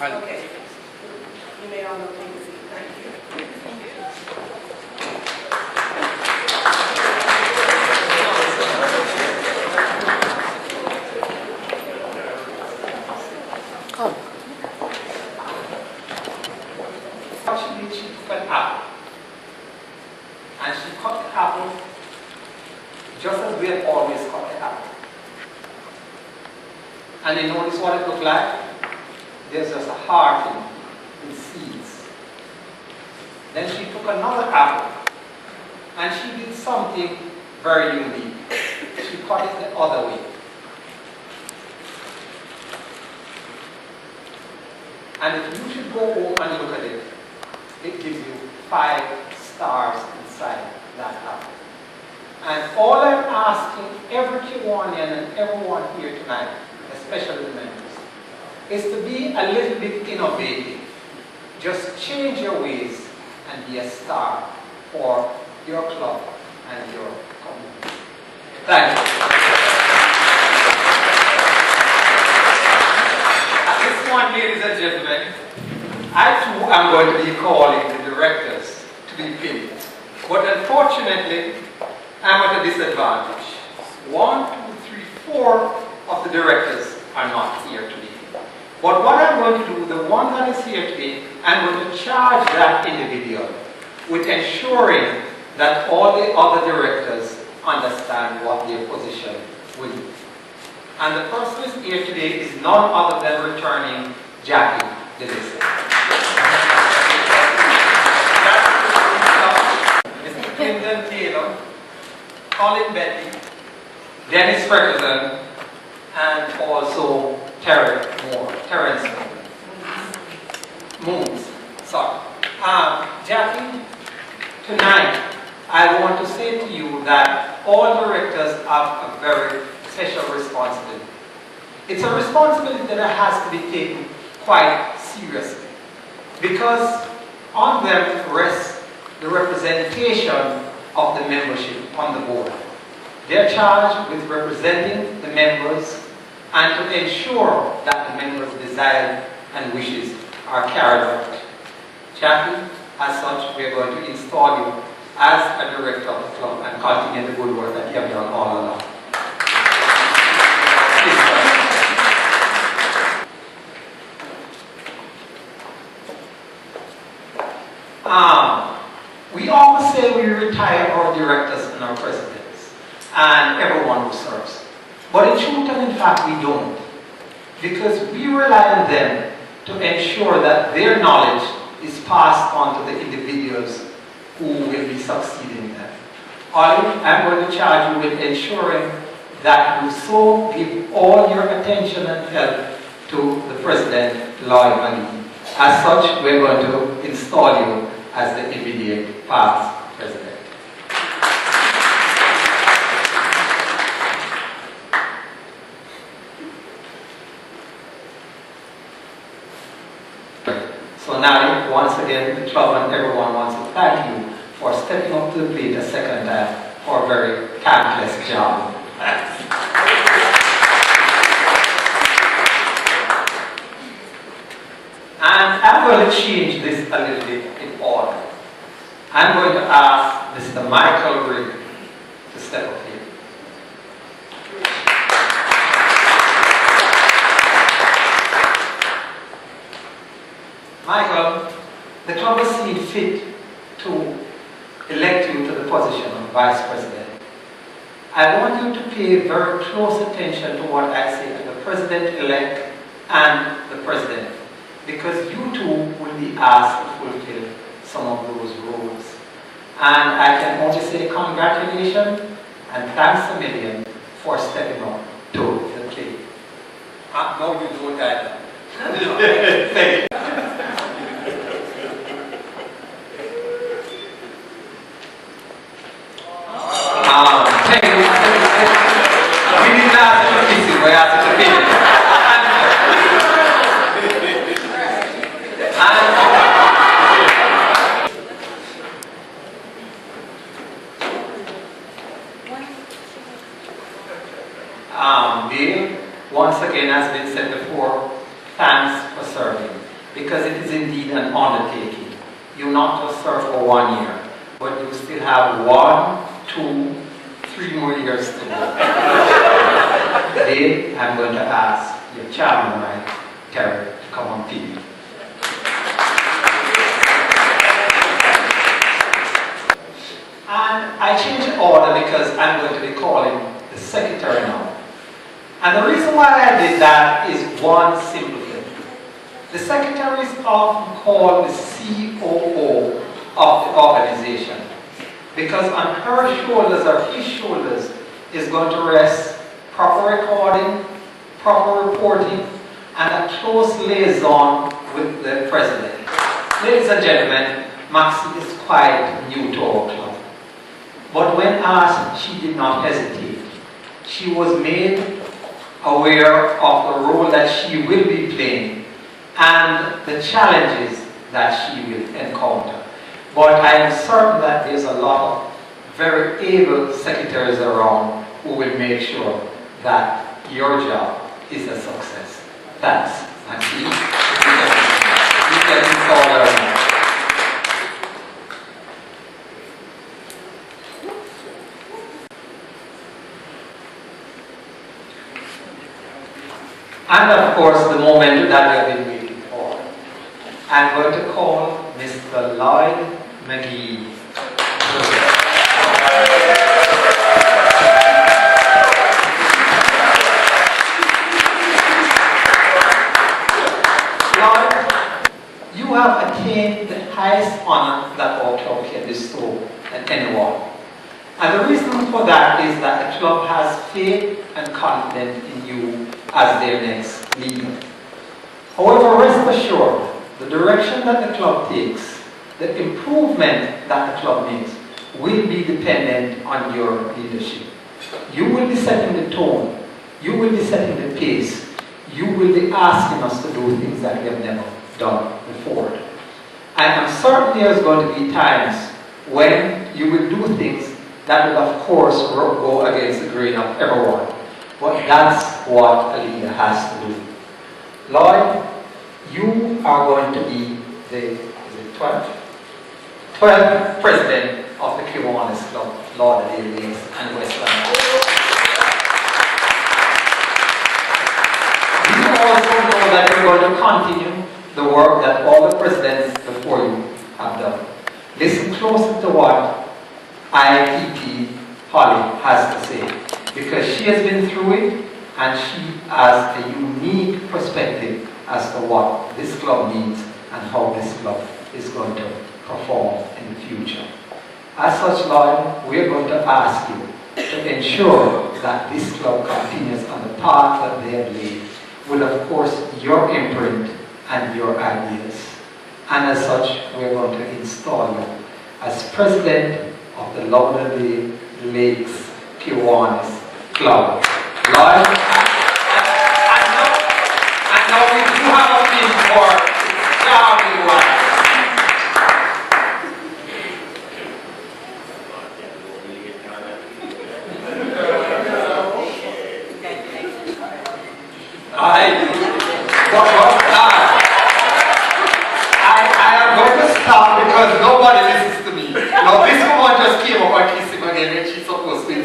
Okay. You may all take a seat. Thank you. Actually, she took an apple and she cut the apple just as we have always cut the apple. And you notice what it looked like? There's just a heart in it with seeds. Then she took another apple and she did something very unique. She cut it the other way. And if you should go home and look at it, it gives you 5 stars inside that apple. And all I'm asking every Kiwanian and everyone here tonight, especially the members, is to be a little bit innovative. Just change your ways and be a star for your club and your community. Thank you. At this point, ladies and gentlemen, I too am going to be calling the directors to be pinned. But unfortunately, I'm at a disadvantage. 1, 2, 3, 4 of the directors are not here today. But what I'm going to do, the one that is here today, I'm going to charge that individual with ensuring that all the other directors understand what their position will be. And the person who is here today is none other than returning Jackie Delisa. Mr. Clinton Taylor, Colin Betty, Dennis Ferguson, and also Terrence Moons. Sorry. Jackie, tonight I want to say to you that all directors have a very special responsibility. It's a responsibility that has to be taken quite seriously because on them rests the representation of the membership on the board. They're charged with representing the members and to ensure that the members' desires and wishes are carried out. Jackie, as such, we are going to install you as a director of the club and continue the good work that you have done all along. We always say we retire our directors and our presidents and everyone who serves. But in truth and in fact we don't. Because we rely on them to ensure that their knowledge is passed on to the individuals who will be succeeding them. Ollie, I'm going to charge you with ensuring that you so give all your attention and help to the President, Lloyd. As such, we're going to install you as the immediate past President. So now, once again, the club and everyone wants to thank you for stepping up to the plate a second time for a very thankless job. And I'm going to change this a little bit in order. I'm going to ask Mr. Michael Rigg to step up here. Michael, the club has seen fit to elect you to the position of Vice President. I want you to pay very close attention to what I say to the President-elect and the President, because you two will be asked to fulfill some of those roles. And I can only say congratulations and thanks a million for stepping up to the plate. No, you don't either. Thank you. Thank you. We didn't ask you to fix it, we asked you to fix it. Bill, once again, as been said before, thanks for serving. because it is indeed an undertaking. You not just serve for 1 year, but you still have 1, 2, 3 more years to go. Today, I'm going to ask your chairman, right, Terry, to come on TV. And I changed the order because I'm going to be calling the secretary now. And the reason why I did that is one simple thing. The secretary is often called the COO of the organization, because on her shoulders or his shoulders is going to rest proper recording, proper reporting, and a close liaison with the president. Ladies and gentlemen, Maxie is quite new to our club. But when asked, she did not hesitate. She was made aware of the role that she will be playing and the challenges that she will encounter. But I am certain that there's a lot of very able secretaries around who will make sure that your job is a success. Thanks, Maxine. You can install her now. And of course, the moment that we have been waiting for. I'm going to call Mr. Lloyd McGee. Lloyd, you have attained the highest honor that our club can bestow on anyone. And the reason for that is that the club has faith and confidence in you as their next leader. However, rest assured, the direction that the club takes, the improvement that the club makes, will be dependent on your leadership. You will be setting the tone, you will be setting the pace, you will be asking us to do things that we have never done before. And I'm certain there's going to be times when you will do things that will of course go against the grain of everyone. But that's what a leader has to do. Lloyd, you are going to be the 12th president of the Kiwanis Club, Lauderdale Lakes and Westland. You also know that you're going to continue the work that all the presidents before you have done. Listen closely to what IPP Holly has to say, because she has been through it and she has a unique perspective as to what this club needs and how this club is going to perform in the future. As such, Lloyd, we are going to ask you to ensure that this club continues on the path that they have laid, with of course your imprint and your ideas. And as such, we are going to install you as president of the Lauderdale Lakes Kiwanis Club. Lloyd, I know we do have a thing for Charlie White. I am going to stop because nobody listens to me. Now this woman just came up and kissed him again when she's supposed to be